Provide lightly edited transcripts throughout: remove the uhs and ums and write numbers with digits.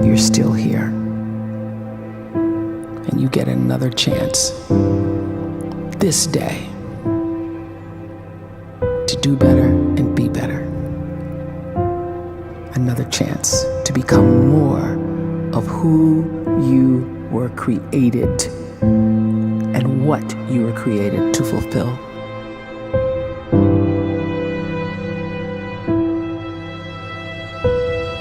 you're still here. And you get another chance this day to do better and be better. Another chance to become more of who you were created and what you were created to fulfill.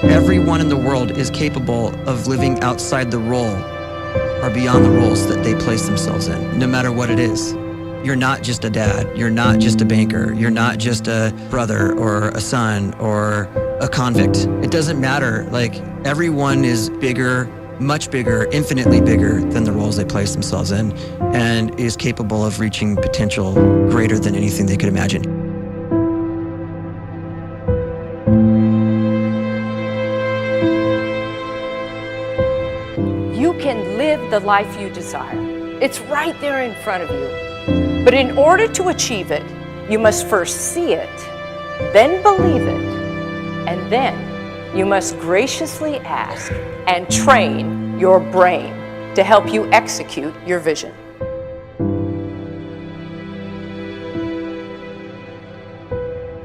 Everyone in the world is capable of living outside the role or beyond the roles that they place themselves in, no matter what it is. You're not just a dad, you're not just a banker, you're not just a brother or a son or a convict. It doesn't matter. Like, everyone is bigger, much bigger, infinitely bigger than the roles they place themselves in, and is capable of reaching potential greater than anything they could imagine. You can live the life you desire. It's right there in front of you. But in order to achieve it, you must first see it, then believe it, and then you must graciously ask and train your brain to help you execute your vision.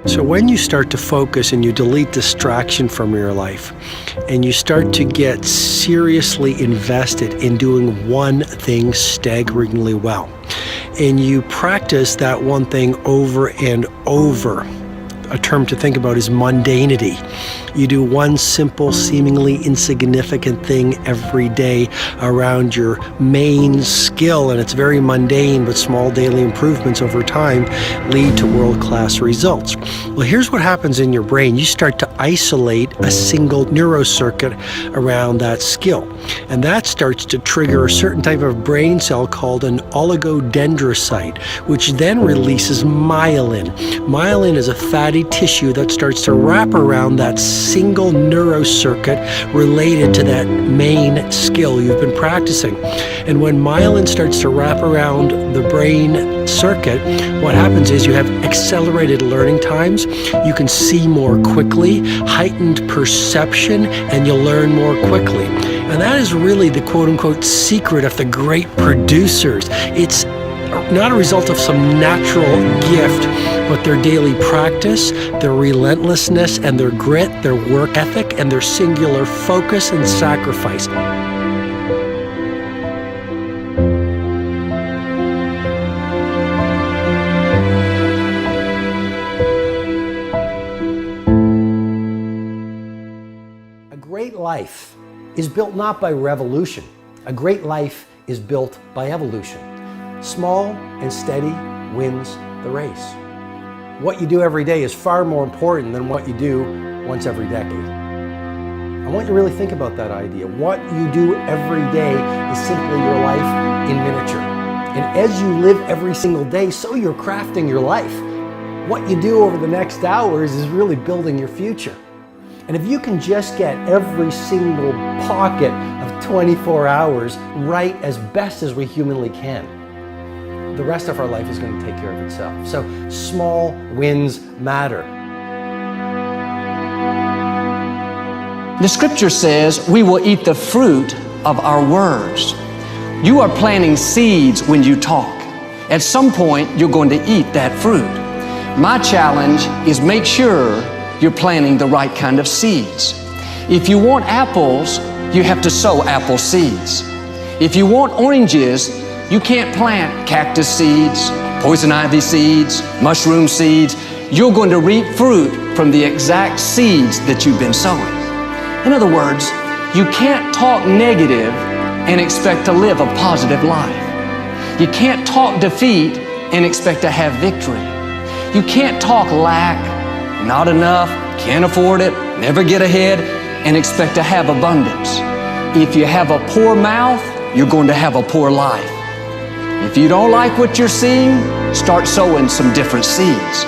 So when you start to focus and you delete distraction from your life, and you start to get seriously invested in doing one thing staggeringly well, and you practice that one thing over and over, a term to think about is mundanity. You do one simple, seemingly insignificant thing every day around your main skill, and it's very mundane, but small daily improvements over time lead to world-class results. Well, here's what happens in your brain. You start to isolate a single neurocircuit around that skill, and that starts to trigger a certain type of brain cell called an oligodendrocyte, which then releases myelin. Myelin is a fatty tissue that starts to wrap around that single neurocircuit related to that main skill you've been practicing. And when myelin starts to wrap around the brain circuit, what happens is you have accelerated learning times, you can see more quickly, heightened perception, and you'll learn more quickly. And that is really the quote-unquote secret of the great producers. It's not a result of some natural gift, but their daily practice, their relentlessness and their grit, their work ethic, and their singular focus and sacrifice. A great life is built not by revolution. A great life is built by evolution. Small and steady wins the race. What you do every day is far more important than what you do once every decade. I want you to really think about that idea. What you do every day is simply your life in miniature. And as you live every single day, so you're crafting your life. What you do over the next hours is really building your future. And if you can just get every single pocket of 24 hours right as best as we humanly can, the rest of our life is going to take care of itself. So small wins matter. The scripture says we will eat the fruit of our words. You are planting seeds when you talk. At some point, you're going to eat that fruit. My challenge is make sure you're planting the right kind of seeds. If you want apples, you have to sow apple seeds. If you want oranges, you can't plant cactus seeds, poison ivy seeds, mushroom seeds. You're going to reap fruit from the exact seeds that you've been sowing. In other words, you can't talk negative and expect to live a positive life. You can't talk defeat and expect to have victory. You can't talk lack, not enough, can't afford it, never get ahead, and expect to have abundance. If you have a poor mouth, you're going to have a poor life. If you don't like what you're seeing, start sowing some different seeds.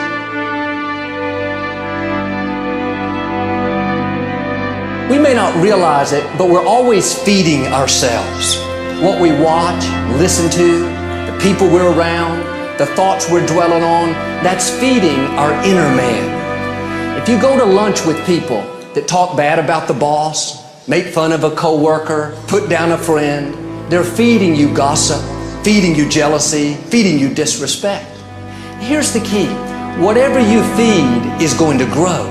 We may not realize it, but we're always feeding ourselves. What we watch, listen to, the people we're around, the thoughts we're dwelling on, that's feeding our inner man. If you go to lunch with people that talk bad about the boss, make fun of a coworker, put down a friend. They're feeding you gossip, feeding you jealousy, feeding you disrespect. Here's the key. Whatever you feed is going to grow.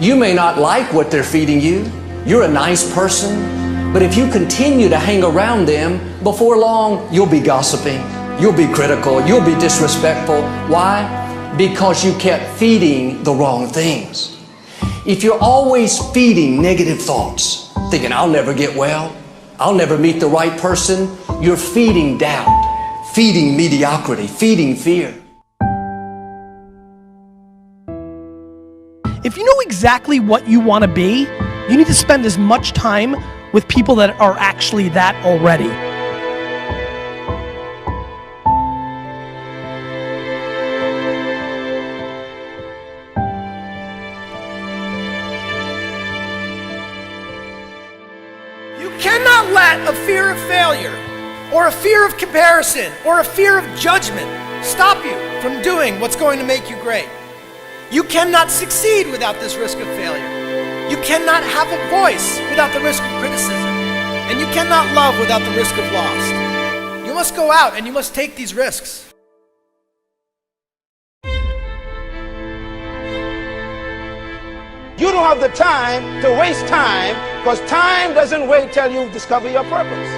You may not like what they're feeding you. You're a nice person, but if you continue to hang around them, before long, you'll be gossiping, you'll be critical, you'll be disrespectful. Why? Because you kept feeding the wrong things. If you're always feeding negative thoughts, thinking, I'll never get well, I'll never meet the right person, you're feeding doubt, feeding mediocrity, feeding fear. If you know exactly what you want to be, you need to spend as much time with people that are actually that already. You cannot let a fear of failure, or a fear of comparison, or a fear of judgment stop you from doing what's going to make you great. You cannot succeed without this risk of failure. You cannot have a voice without the risk of criticism. And you cannot love without the risk of loss. You must go out and you must take these risks. You don't have the time to waste time, because time doesn't wait till you discover your purpose.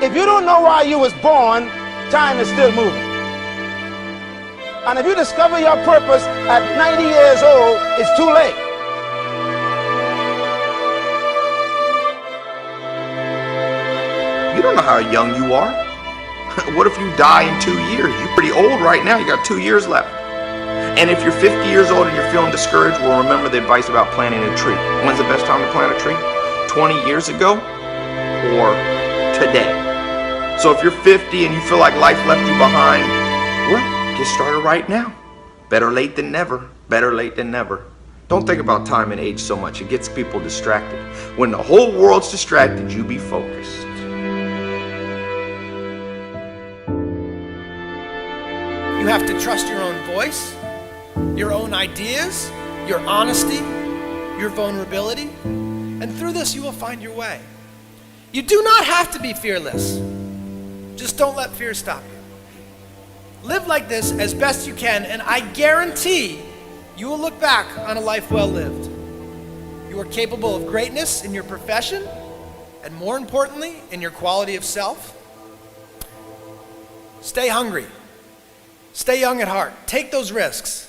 If you don't know why you was born, time is still moving. And if you discover your purpose at 90 years old, it's too late. You don't know how young you are. What if you die in 2 years? You're pretty old right now. You got 2 years left. And if you're 50 years old and you're feeling discouraged, well, remember the advice about planting a tree. When's the best time to plant a tree? 20 years ago or today? So if you're 50 and you feel like life left you behind, well, get started right now. Better late than never. Better late than never. Don't think about time and age so much. It gets people distracted. When the whole world's distracted, you be focused. You have to trust your own voice, your own ideas, your honesty, your vulnerability, and through this you will find your way. You do not have to be fearless. Just don't let fear stop you. Live like this as best you can, and I guarantee you will look back on a life well lived. You are capable of greatness in your profession, and more importantly, in your quality of self. Stay hungry. Stay young at heart. Take those risks.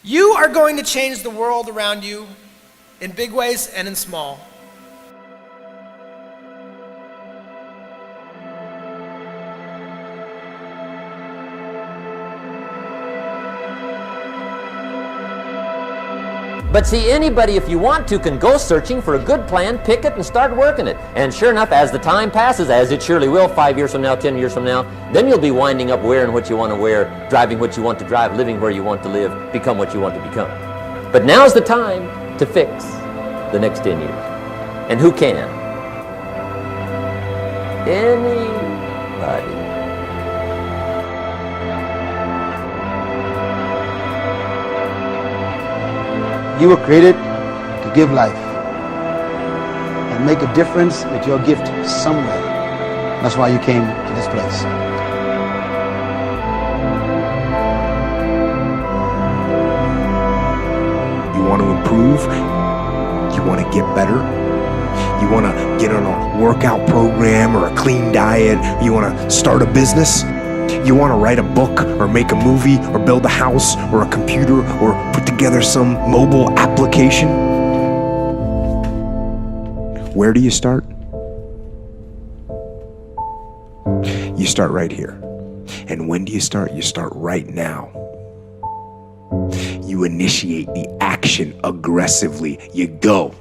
You are going to change the world around you in big ways and in small. But see, anybody, if you want to, can go searching for a good plan, pick it, and start working it. And sure enough, as the time passes, as it surely will, 5 years from now, 10 years from now, then you'll be winding up wearing what you want to wear, driving what you want to drive, living where you want to live, become what you want to become. But now's the time to fix the next 10 years. And who can? Anybody. You were created to give life and make a difference with your gift somewhere. That's why you came to this place. You want to improve? You want to get better? You want to get on a workout program or a clean diet? You want to start a business? You want to write a book or make a movie or build a house or a computer or put together some mobile application? Where do you start? You start right here. And when do you start? You start right now. You initiate the action aggressively. You go.